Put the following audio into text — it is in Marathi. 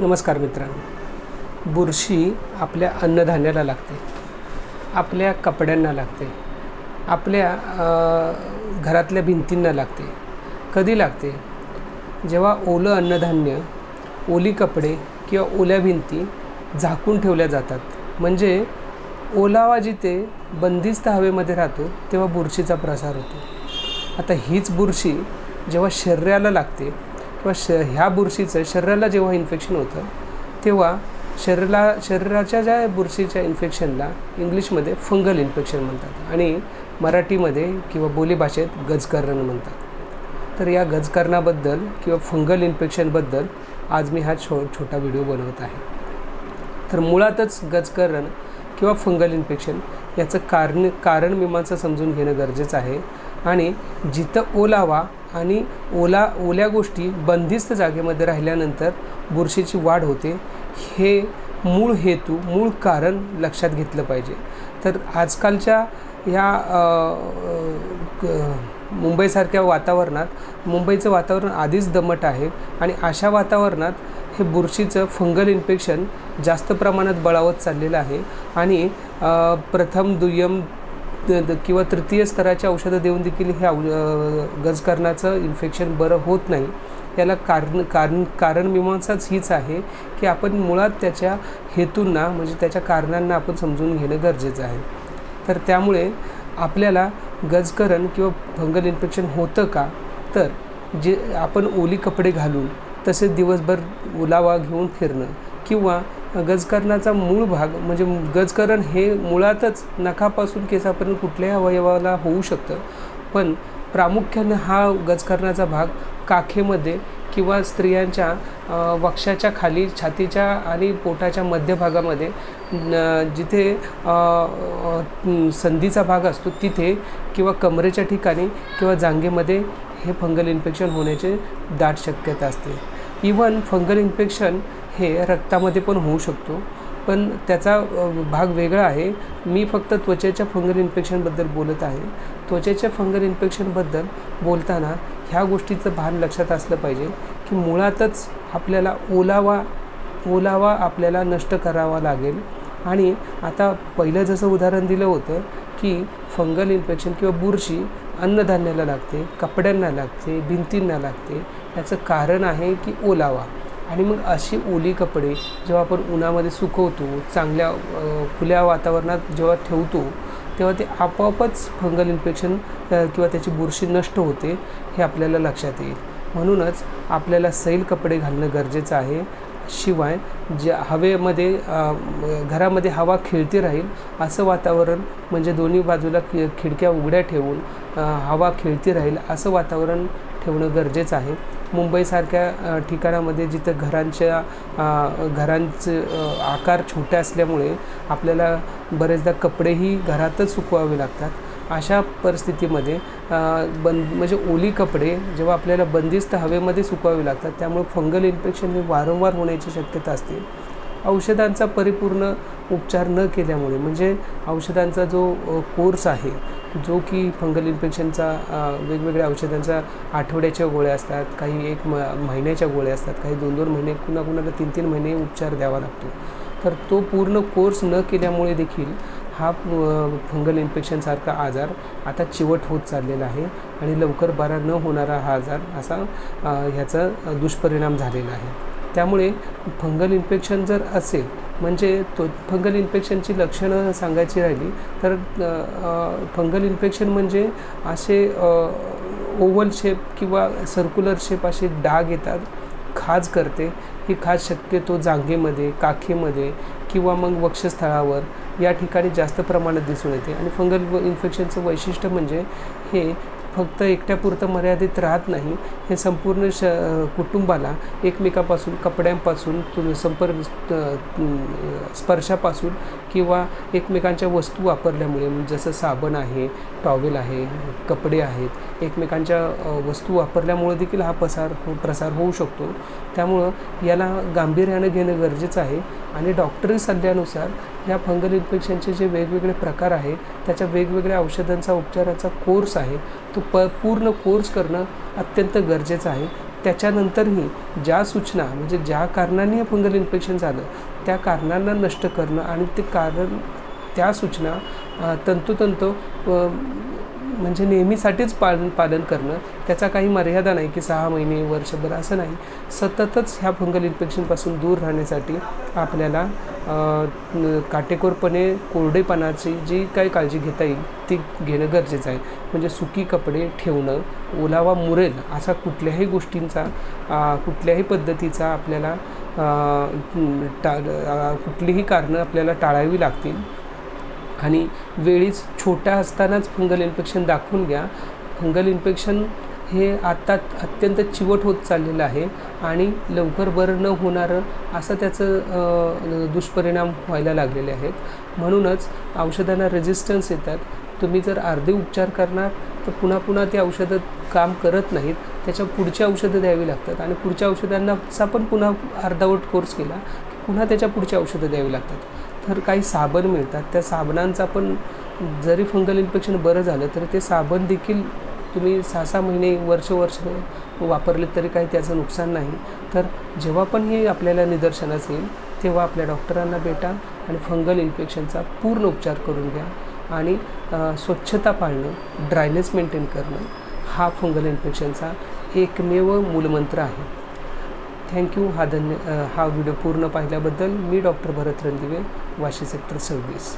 नमस्कार मित्रांनो. बुरशी आपल्या अन्नधान्याला लागते, आपल्या कपड्यांना लागते, आपल्या घरातल्या भिंतींना लागते. कधी लागते? जेव्हा ओलं अन्नधान्य, ओली कपडे किंवा ओल्या भिंती झाकून ठेवल्या जातात. म्हणजे ओलावा जिथे बंदिस्त हवेमध्ये राहतो तेव्हा बुरशीचा प्रसार होतो. आता हीच बुरशी जेव्हा शरीराला लागते किंवा ह्या बुरशीचं शरीराला जेव्हा इन्फेक्शन होतं तेव्हा शरीराच्या ज्या बुरशीच्या इन्फेक्शनला इंग्लिशमध्ये फंगल इन्फेक्शन म्हणतात आणि मराठीमध्ये किंवा बोलीभाषेत गजकरण म्हणतात. तर या गजकरणाबद्दल किंवा फंगल इन्फेक्शनबद्दल आज मी हा छोटा व्हिडिओ बनवत आहे. तर मुळातच गजकरण किंवा फंगल इन्फेक्शन याचं कारण मीमांसा समजून घेणं गरजेचं आहे. आणि जिथं ओलावा आणि ओल्या गोष्टी बंदिस्त जागेमध्ये राहिल्यानंतर बुरशीची वाढ होते, हे मूळ कारण लक्षात घेतलं पाहिजे. तर आजकालच्या ह्या मुंबईसारख्या वातावरणात, मुंबईचं वातावरण आधीच दमट आहे आणि अशा वातावरणात हे बुरशीचं फंगल इन्फेक्शन जास्त प्रमाणात बळावत चाललेलं आहे. आणि प्रथम, दुय्यम किंवा तृतीय स्तराची औषधं देऊन देखील हे गजकरणाचं इन्फेक्शन बरं होत नाही. याला कारण मीमांसाच हीच आहे की आपण मुळात त्याच्या हेतूंना, म्हणजे त्याच्या कारणांना आपण समजून घेणं गरजेचं आहे. तर त्यामुळे आपल्याला गजकरण किंवा फंगल इन्फेक्शन होतं का? तर जे आपण ओली कपडे घालून तसेच दिवसभर ओलावा घेऊन फिरणं किंवा गजकरणाचा मूळ भाग, म्हणजे गजकरण हे मुळातच नखापासून केसापर्यंत कुठल्याही अवयवाला होऊ शकतं. पण प्रामुख्याने हा गजकरणाचा भाग काखेमध्ये किंवा स्त्रियांच्या वक्षाच्या खाली, छातीच्या आणि पोटाच्या मध्यभागामध्ये जिथे संधीचा भाग असतो तिथे किंवा कमरेच्या ठिकाणी किंवा जांघेमध्ये हे फंगल इन्फेक्शन होण्याची दाट शक्यता असते. इवन फंगल इन्फेक्शन हे रक्तामध्ये पण होऊ शकतो, पण त्याचा भाग वेगळा आहे. मी फक्त त्वचेच्या फंगल इन्फेक्शनबद्दल बोलत आहे. त्वचेच्या फंगल इन्फेक्शनबद्दल बोलताना ह्या गोष्टीचं भान लक्षात असलं पाहिजे की मुळातच आपल्याला ओलावा आपल्याला नष्ट करावा लागेल. आणि आता पहिलं जसं उदाहरण दिलं होतं की फंगल इन्फेक्शन किंवा बुरशी अन्नधान्याला लागते, कपड्यांना लागते, भिंतींना लागते. याचं कारण आहे की ओलावा. आणि मग अशी ओली कपडे जेव्हा आपण उन्हामध्ये सुकवतो, चांगल्या खुल्या वातावरणात जेव्हा ठेवतो तेव्हा ते आपोआपच फंगल इन्फेक्शन किंवा त्याची बुरशी नष्ट होते, हे आपल्याला लक्षात येईल. म्हणूनच आपल्याला सैल कपडे घालणं गरजेचं आहे. शिवाय हवेमध्ये, घरामध्ये हवा खेळती राहील असं वातावरण, म्हणजे दोन्ही बाजूला खिडक्या उघड्या ठेवून हवा खेळती राहील असं वातावरण ठेवणं गरजेचं आहे. मुंबईसारख्या ठिकाणामध्ये जिथं घरांचे आकार छोटे असल्यामुळे आपल्याला बरेचदा कपडेही घरातच सुकवावे लागतात. अशा परिस्थितीमध्ये म्हणजे ओली कपडे जेव्हा आपल्याला बंदिस्त हवेमध्ये सुकवावे लागतात, त्यामुळे फंगल इन्फेक्शन हे वारंवार होण्याची शक्यता असते. औषधांचा परिपूर्ण उपचार न केल्यामुळे, म्हणजे औषधांचा जो कोर्स आहे, जो की फंगल इन्फेक्शनचा वेगवेगळ्या औषधांचा आठवड्याच्या गोळ्या असतात, काही 1 महिन्याच्या गोळ्या असतात, काही 2-2 महिने, कुणाला 3-3 महिने उपचार द्यावा लागतो. तर तो पूर्ण कोर्स न केल्यामुळे देखील हा फंगल इन्फेक्शनसारखा आजार आता चिवट होत चाललेला आहे आणि लवकर बरा न होणारा हा आजार असा ह्याचा दुष्परिणाम झालेला आहे. त्यामुळे फंगल इन्फेक्शन जर असेल, म्हणजे फंगल इन्फेक्शनची लक्षणं सांगायची राहिली तर फंगल इन्फेक्शन म्हणजे असे ओव्हल शेप किंवा सर्क्युलर शेप असे डाग येतात, खाज करते. ही खाज शक्यतो जांघेमध्ये, काखेमध्ये किंवा मग वक्षस्थळावर या ठिकाणी जास्त प्रमाणात दिसून येते. आणि फंगल इन्फेक्शनचं वैशिष्ट्य म्हणजे हे फक्त एकट्यापुरतं मर्यादित राहत नाही, हे संपूर्ण कुटुंबाला एकमेकापासून, कपड्यांपासून, स्पर्शापासून किंवा एकमेकांच्या वस्तू वापरल्यामुळे, जसं साबण आहे, टॉवेल आहे, कपडे आहेत, एकमेकांच्या वस्तू वापरल्यामुळे देखील हा प्रसार होऊ शकतो. त्यामुळं याला गांभीर्यानं घेणं गरजेचं आहे. आणि डॉक्टरी सल्ल्यानुसार ह्या फंगल इन्फेक्शनचे जे वेगवेगळे प्रकार आहेत, त्याच्या वेगवेगळ्या औषधांचा उपचाराचा कोर्स आहे, तो पूर्ण कोर्स करणं अत्यंत गरजेचं आहे. त्याच्यानंतरही ज्या सूचना म्हणजे ज्या कारणाने हे फंगल इन्फेक्शन झालं त्या कारणांना नष्ट करणं आणि ते कारण त्या सूचना तंतोतंत म्हणजे नेहमीसाठीच पालन करणं, त्याचा काही मर्यादा नाही की 6 महिने वर्षभर असं नाही. सततच ह्या फंगल इन्फेक्शनपासून दूर राहण्यासाठी आपल्याला काटेकोरपणे कोरडेपणाची जी काही काळजी घेता येईल ती घेणं गरजेचं आहे. म्हणजे सुकी कपडे ठेवणं, ओलावा मुरेल असा कुठल्याही गोष्टींचा कुठल्याही पद्धतीचा आपल्याला कुठलीही कारणं आपल्याला टाळावी लागतील. आणि वेळीच छोट्या असतानाच फंगल इन्फेक्शन दाखवून घ्या. फंगल इन्फेक्शन हे आता अत्यंत चिवट होत चाललेलं आहे आणि लवकर बरं न होणारं असं त्याचं दुष्परिणाम व्हायला लागलेले आहेत. म्हणूनच औषधांना रेझिस्टन्स येतात. तुम्ही जर अर्धे उपचार करणार तर पुन्हा पुन्हा ती औषधं काम करत नाहीत, त्याच्या पुढची औषधं द्यावी लागतात आणि पुढच्या औषधांनाचा पण पुन्हा अर्धावट कोर्स केला की पुन्हा त्याच्या पुढची औषधं द्यावी लागतात. तर काही साबण मिळतात, त्या साबणांचा पण जरी फंगल इन्फेक्शन बरं झालं तर ते साबण देखील तुम्ही 6-6 महिने वर्ष वापरले तरी काही त्याचं नुकसान नाही. तर जेव्हा पण हे आपल्याला निदर्शनास येईल तेव्हा आपल्या डॉक्टरांना भेटा आणि फंगल इन्फेक्शनचा पूर्ण उपचार करून घ्या. आणि स्वच्छता पाळणं, ड्रायनेस मेंटेन करणं हा फंगल इन्फेक्शनचा एकमेव मूलमंत्र आहे. थँक्यू. हा व्हिडिओ पूर्ण पाहिल्याबद्दल. मी डॉक्टर भरत रणदिवे, वाशी सेक्टर 26.